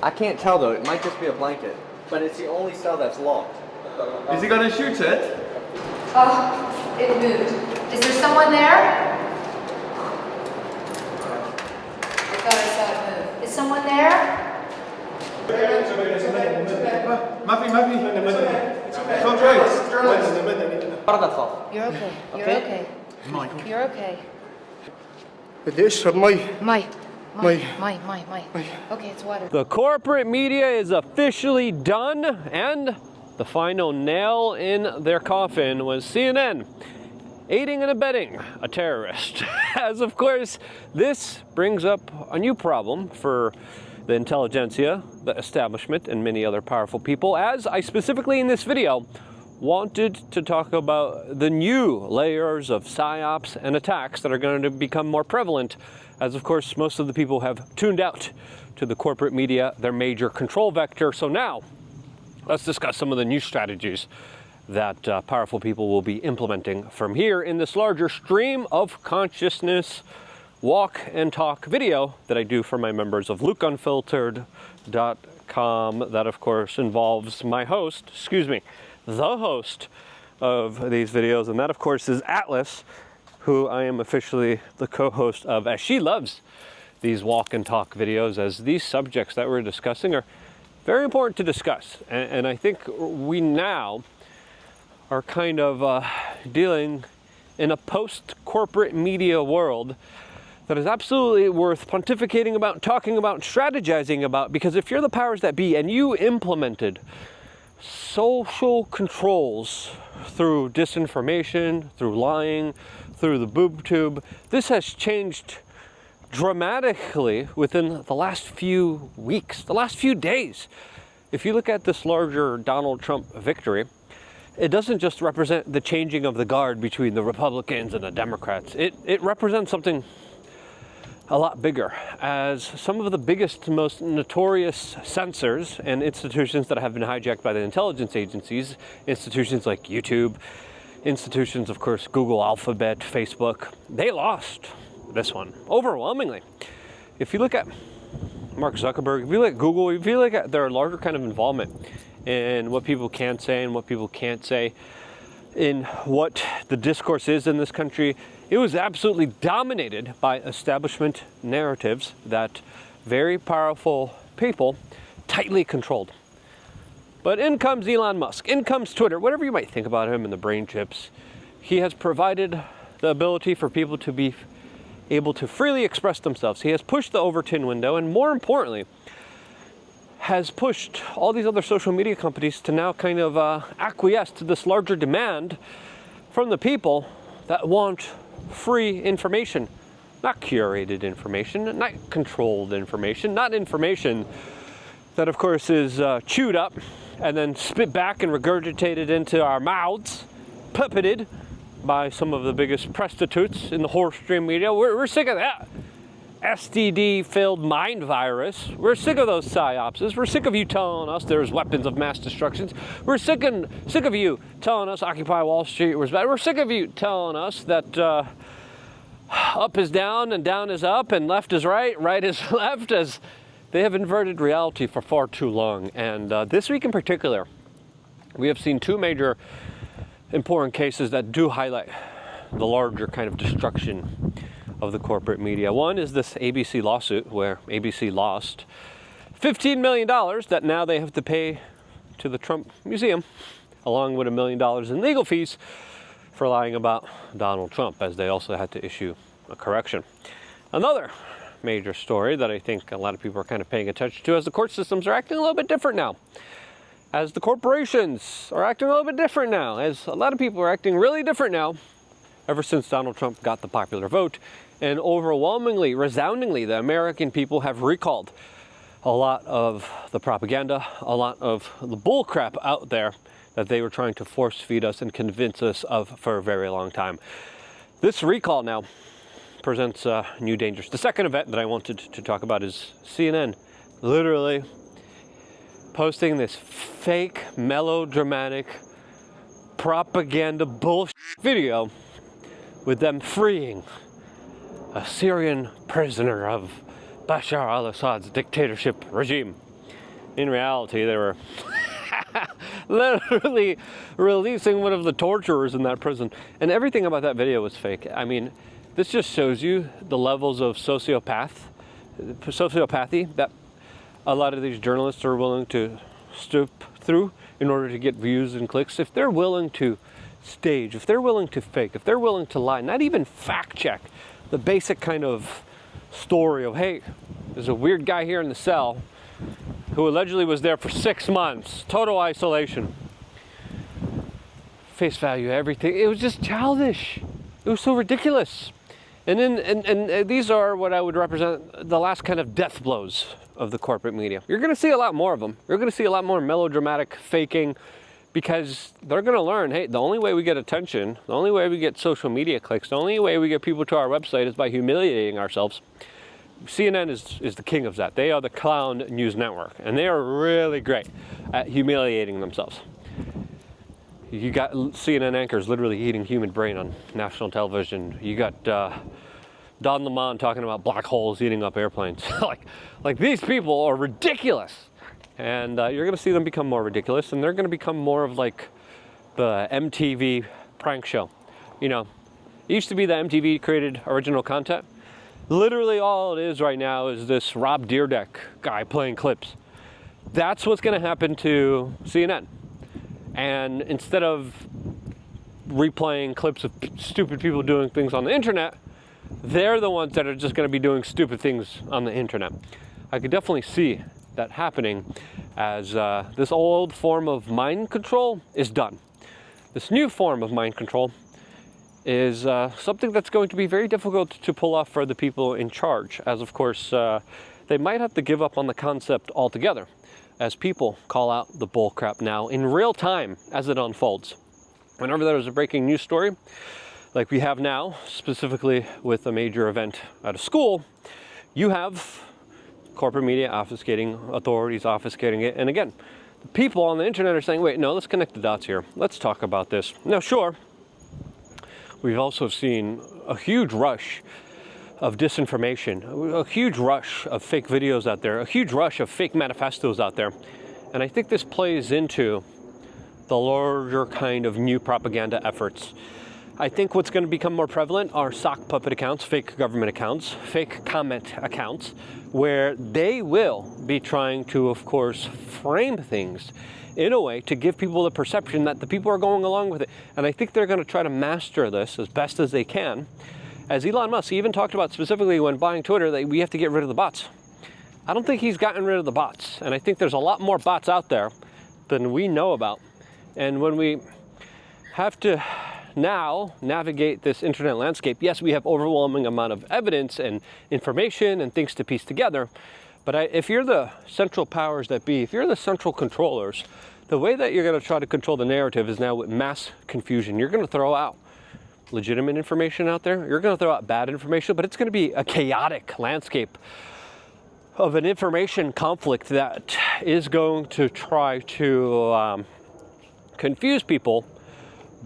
I can't tell though, it might just be a blanket. But it's the only cell that's locked. Is he gonna shoot it? Oh, it moved. Is there someone there? I thought I saw it move. Is someone there? Mafi. You're okay. You're okay. Mike. You're okay. بدي اشرب مي. مي. مي. Okay, it's water. The corporate media is officially done, and the final nail in their coffin was CNN aiding and abetting a terrorist. As of course, this brings up a new problem for the intelligentsia, the establishment, and many other powerful people, as I specifically in this video wanted to talk about the new layers of PSYOPs and attacks that are going to become more prevalent, as of course most of the people have tuned out to the corporate media, their major control vector. So now, let's discuss some of the new strategies that powerful people will be implementing from here in this larger stream of consciousness walk and talk video that I do for my members of LukeUnfiltered.com. That of course involves my host, the host of these videos, and that of course is Atlas, who I am officially the co-host of, as she loves these walk and talk videos, as these subjects that we're discussing are very important to discuss. And I think we now are kind of dealing in a post-corporate media world that is absolutely worth pontificating about, talking about, strategizing about, because if you're the powers that be and you implemented social controls through disinformation, through lying, through the boob tube, this has changed dramatically within the last few weeks, the last few days. If you look at this larger Donald Trump victory, it doesn't just represent the changing of the guard between the Republicans and the Democrats. It represents something a lot bigger, as some of the biggest, most notorious censors and institutions that have been hijacked by the intelligence agencies, institutions like YouTube, institutions, of course, Google, Alphabet, Facebook, they lost this one overwhelmingly. If you look at Mark Zuckerberg, if you look at Google, if you look at their larger kind of involvement in what people can say and what people can't say, in what the discourse is in this country, it was absolutely dominated by establishment narratives that very powerful people tightly controlled. But in comes Elon Musk, in comes Twitter, whatever you might think about him and the brain chips. He has provided the ability for people to be able to freely express themselves. He has pushed the Overton window, and more importantly, has pushed all these other social media companies to now kind of acquiesce to this larger demand from the people that want free information, not curated information, not controlled information, not information that of course is chewed up and then spit back and regurgitated into our mouths, puppeted by some of the biggest prostitutes in the horse stream media. We're sick of that. STD-filled mind virus. We're sick of those psyopses. We're sick of you telling us there's weapons of mass destruction. We're sick of you telling us Occupy Wall Street was bad. We're sick of you telling us that up is down and down is up and left is right, right is left, as they have inverted reality for far too long. And this week in particular, we have seen two major important cases that do highlight the larger kind of destruction of the corporate media. One is this ABC lawsuit where ABC lost $15 million that now they have to pay to the Trump Museum, along with $1 million in legal fees for lying about Donald Trump, as they also had to issue a correction. Another major story that I think a lot of people are kind of paying attention to, as the court systems are acting a little bit different now, as the corporations are acting a little bit different now, as a lot of people are acting really different now ever since Donald Trump got the popular vote. And overwhelmingly, resoundingly, the American people have recalled a lot of the propaganda, a lot of the bullcrap out there that they were trying to force feed us and convince us of for a very long time. This recall now presents new dangers. The second event that I wanted to talk about is CNN literally posting this fake, melodramatic, propaganda bullshit video with them freeing a Syrian prisoner of Bashar al-Assad's dictatorship regime. In reality, they were literally releasing one of the torturers in that prison. And everything about that video was fake. I mean, this just shows you the levels of sociopathy that a lot of these journalists are willing to stoop through in order to get views and clicks. If they're willing to stage, if they're willing to fake, if they're willing to lie, not even fact check the basic kind of story of, hey, there's a weird guy here in the cell who allegedly was there for 6 months, total isolation, face value, everything. It was just childish. It was so ridiculous. And then, and these are what I would represent the last kind of death blows of the corporate media. You're going to see a lot more of them. You're going to see a lot more melodramatic faking, because they're going to learn, hey, the only way we get attention, the only way we get social media clicks, the only way we get people to our website is by humiliating ourselves. CNN is the king of that. They are the clown news network, and they are really great at humiliating themselves. You got CNN anchors literally eating human brain on national television. You got Don Lemon talking about black holes eating up airplanes. like these people are ridiculous. And you're going to see them become more ridiculous, and they're going to become more of like the MTV prank show. You know, it used to be that MTV created original content. Literally all it is right now is this Rob Dyrdek guy playing clips. That's what's going to happen to CNN. And instead of replaying clips of stupid people doing things on the internet, they're the ones that are just going to be doing stupid things on the internet. I could definitely see that happening as this old form of mind control is done. This new form of mind control is something that's going to be very difficult to pull off for the people in charge, as of course they might have to give up on the concept altogether, as people call out the bullcrap now in real time as it unfolds. Whenever there is a breaking news story, like we have now, specifically with a major event at a school, you have corporate media obfuscating, authorities obfuscating it. And again, the people on the internet are saying, wait, no, let's connect the dots here. Let's talk about this. Now, sure, we've also seen a huge rush of disinformation, a huge rush of fake videos out there, a huge rush of fake manifestos out there. And I think this plays into the larger kind of new propaganda efforts. I think what's going to become more prevalent are sock puppet accounts, fake government accounts, fake comment accounts, where they will be trying to, of course, frame things in a way to give people the perception that the people are going along with it. And I think they're going to try to master this as best as they can. As Elon Musk even talked about specifically when buying Twitter, that we have to get rid of the bots. I don't think he's gotten rid of the bots. And I think there's a lot more bots out there than we know about. And when we have to now navigate this internet landscape, yes, we have overwhelming amount of evidence and information and things to piece together. But if you're the central powers that be, if you're the central controllers, the way that you're going to try to control the narrative is now with mass confusion. You're going to throw out legitimate information out there. You're going to throw out bad information, but it's going to be a chaotic landscape of an information conflict that is going to try to confuse people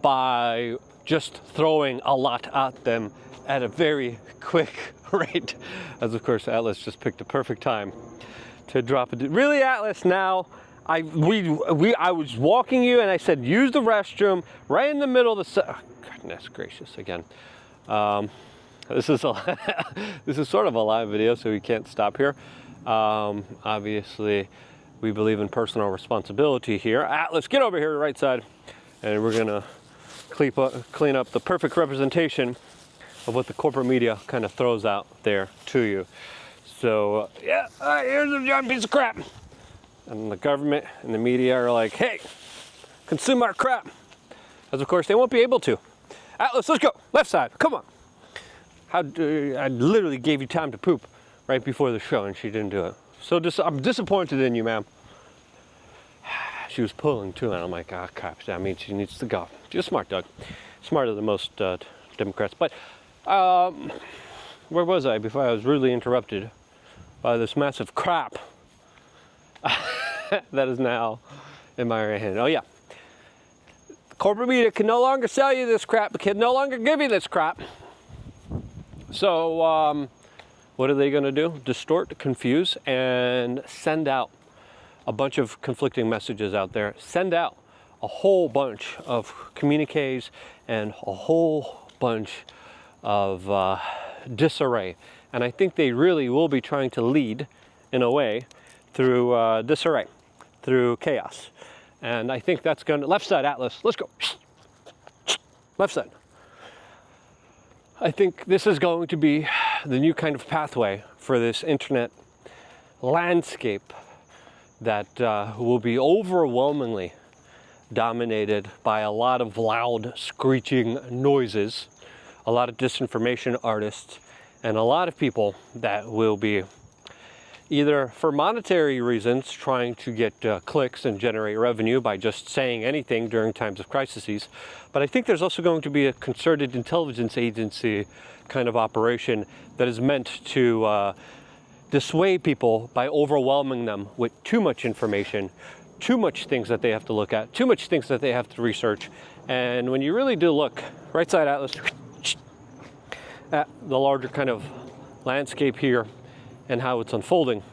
by just throwing a lot at them at a very quick rate. As of course, Atlas just picked a perfect time to drop it. Really, Atlas, now I was walking you and I said, use the restroom right in the middle of the, oh, goodness gracious, again. This is sort of a live video, so we can't stop here. Obviously, we believe in personal responsibility here. Atlas, get over here to the right side, and we're gonna clean up the perfect representation of what the corporate media kind of throws out there to you. So yeah, here's a giant piece of crap. And the government and the media are like, hey, consume our crap. As of course they won't be able to. Atlas, let's go, left side, come on. I literally gave you time to poop right before the show and she didn't do it. So I'm disappointed in you, ma'am. She was pulling too, and I'm like, ah, crap, that means she needs to go. She's smart, Doug. Smarter than most Democrats. But where was I before I was rudely interrupted by this massive crap that is now in my right hand? Oh yeah. Corporate media can no longer sell you this crap. It can no longer give you this crap. So what are they going to do? Distort, confuse, and send out a bunch of conflicting messages out there. Send out a whole bunch of communiques and a whole bunch of disarray. And I think they really will be trying to lead, in a way, through disarray, through chaos. And I think that's going to, left side, Atlas, let's go. Left side. I think this is going to be the new kind of pathway for this internet landscape that will be overwhelmingly dominated by a lot of loud, screeching noises, a lot of disinformation artists, and a lot of people that will be either for monetary reasons trying to get clicks and generate revenue by just saying anything during times of crises. But I think there's also going to be a concerted intelligence agency kind of operation that is meant to dissuade people by overwhelming them with too much information, too much things that they have to look at, too much things that they have to research. And when you really do look, right side Atlas, at the larger kind of landscape here and how it's unfolding,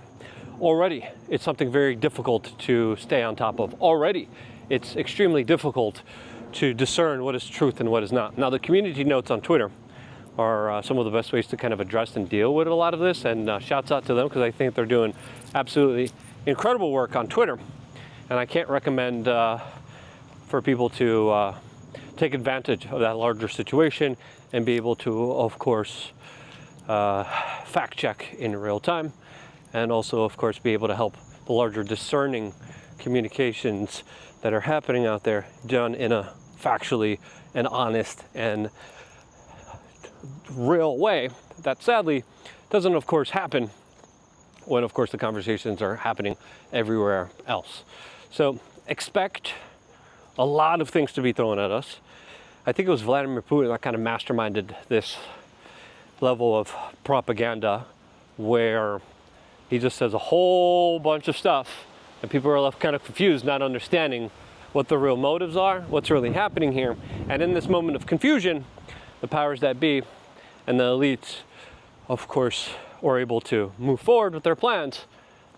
already it's something very difficult to stay on top of. Already it's extremely difficult to discern what is truth and what is not. Now the community notes on Twitter are some of the best ways to kind of address and deal with a lot of this, and shouts out to them because I think they're doing absolutely incredible work on Twitter. And I can't recommend for people to take advantage of that larger situation and be able to, of course, fact check in real time, and also, of course, be able to help the larger discerning communications that are happening out there done in a factually and honest and real way that sadly doesn't, of course, happen when, of course, the conversations are happening everywhere else. So expect a lot of things to be thrown at us. I think it was Vladimir Putin that kind of masterminded this level of propaganda where he just says a whole bunch of stuff and people are left kind of confused, not understanding what the real motives are, what's really happening here. And in this moment of confusion, the powers that be and the elites, of course, are able to move forward with their plans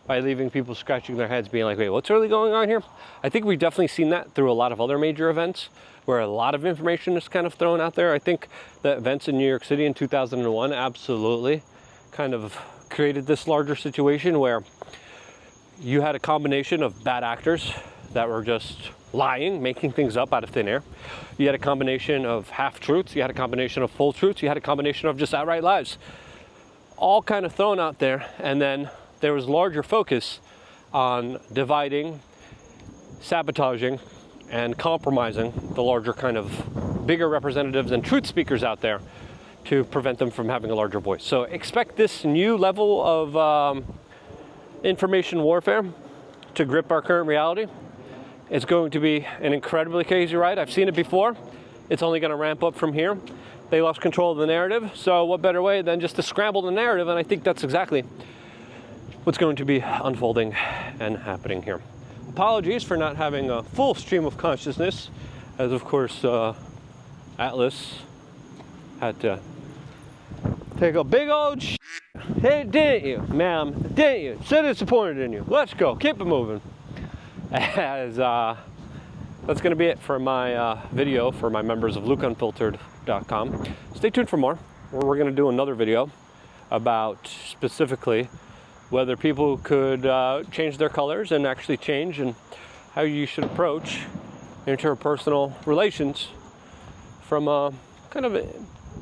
by leaving people scratching their heads, being like, wait, what's really going on here? I think we've definitely seen that through a lot of other major events where a lot of information is kind of thrown out there. I think the events in New York City in 2001 absolutely kind of created this larger situation where you had a combination of bad actors that were just lying, making things up out of thin air. You had a combination of half-truths, you had a combination of full truths, you had a combination of just outright lies. All kind of thrown out there, and then there was larger focus on dividing, sabotaging, and compromising the larger kind of bigger representatives and truth speakers out there to prevent them from having a larger voice. So expect this new level of information warfare to grip our current reality. It's going to be an incredibly crazy ride. I've seen it before. It's only going to ramp up from here. They lost control of the narrative, so what better way than just to scramble the narrative? And I think that's exactly what's going to be unfolding and happening here. Apologies for not having a full stream of consciousness, as of course Atlas had to take a big old shit. Hey, didn't you, ma'am? Didn't you? So disappointed in you. Let's go, keep it moving. As that's going to be it for my video for my members of LukeUnfiltered.com. Stay tuned for more. We're going to do another video about specifically whether people could change their colors and actually change, and how you should approach interpersonal relations from a kind of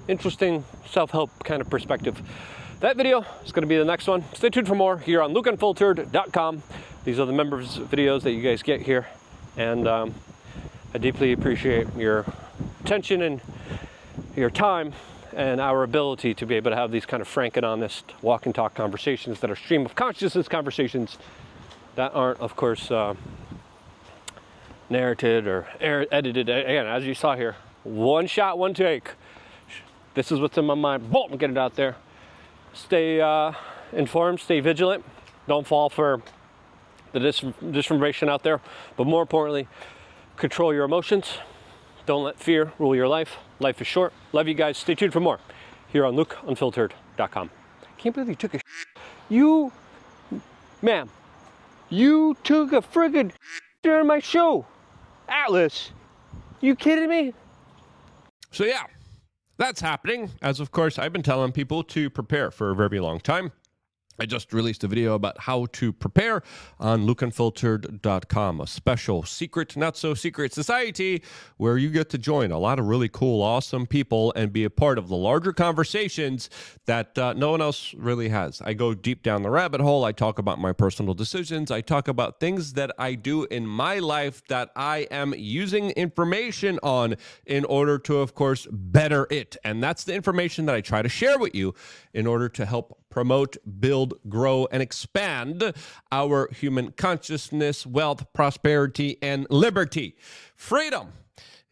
interesting self-help kind of perspective. That video is going to be the next one. Stay tuned for more here on LukeUnfiltered.com. These are the members' videos that you guys get here, and I deeply appreciate your attention and your time and our ability to be able to have these kind of frank and honest walk and talk conversations that are stream of consciousness conversations that aren't, of course, narrated or edited. Again, as you saw here, one shot, one take. This is what's in my mind. Boom, get it out there. Stay informed, stay vigilant. Don't fall for the disinformation out there. But more importantly, control your emotions. Don't let fear rule your life. Life is short. Love you guys. Stay tuned for more here on LukeUnfiltered.com. Can't believe you took a You, ma'am, You took a friggin' during my show. Atlas, you kidding me? So yeah, that's happening. As of course, I've been telling people to prepare for a very long time. I just released a video about how to prepare on lukeunfiltered.com, a special secret, not so secret society where you get to join a lot of really cool, awesome people and be a part of the larger conversations that no one else really has. I go deep down the rabbit hole. I talk about my personal decisions. I talk about things that I do in my life that I am using information on in order to, of course, better it. And that's the information that I try to share with you in order to help promote, build, grow, and expand our human consciousness, wealth, prosperity, and liberty. Freedom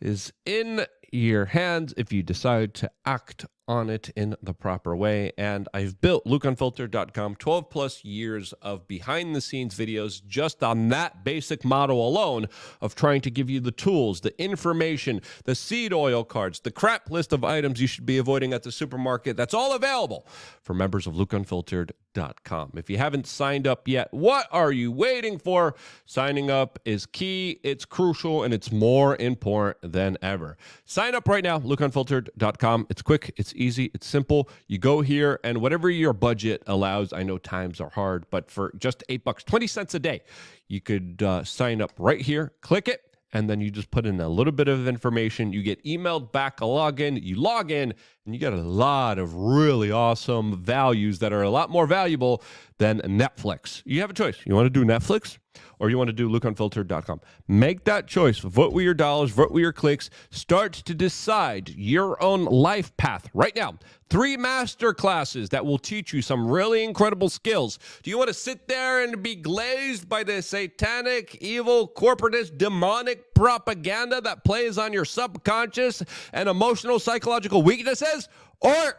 is in your hands if you decide to act on it in the proper way. And I've built lukeunfiltered.com 12 plus years of behind the scenes videos just on that basic model alone of trying to give you the tools, the information, the seed oil cards, the crap list of items you should be avoiding at the supermarket. That's all available for members of lukeunfiltered.com. If you haven't signed up yet, what are you waiting for? Signing up is key, it's crucial, and it's more important than ever. Sign up right now, lukeunfiltered.com. It's quick, it's easy, it's simple. You go here, and whatever your budget allows, I know times are hard, but for just $8, 20 cents a day, you could sign up right here, click it, and then you just put in a little bit of information. You get emailed back a login, you log in, and you get a lot of really awesome values that are a lot more valuable than Netflix. You have a choice. You want to do Netflix or you want to do lukeunfiltered.com. Make that choice. Vote with your dollars, vote with your clicks. Start to decide your own life path right now. 3 master classes that will teach you some really incredible skills. Do you want to sit there and be glazed by the satanic, evil, corporatist, demonic propaganda that plays on your subconscious and emotional, psychological weaknesses? Or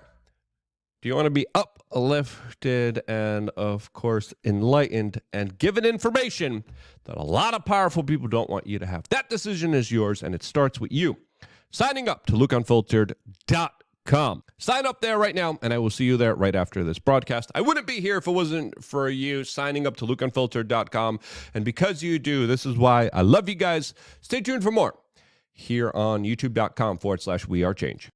do you want to be uplifted and, of course, enlightened and given information that a lot of powerful people don't want you to have? That decision is yours, and it starts with you signing up to lukeunfiltered.com. Sign up there right now, and I will see you there right after this broadcast. I wouldn't be here if it wasn't for you signing up to lukeunfiltered.com. And because you do, this is why I love you guys. Stay tuned for more here on youtube.com/wearechange.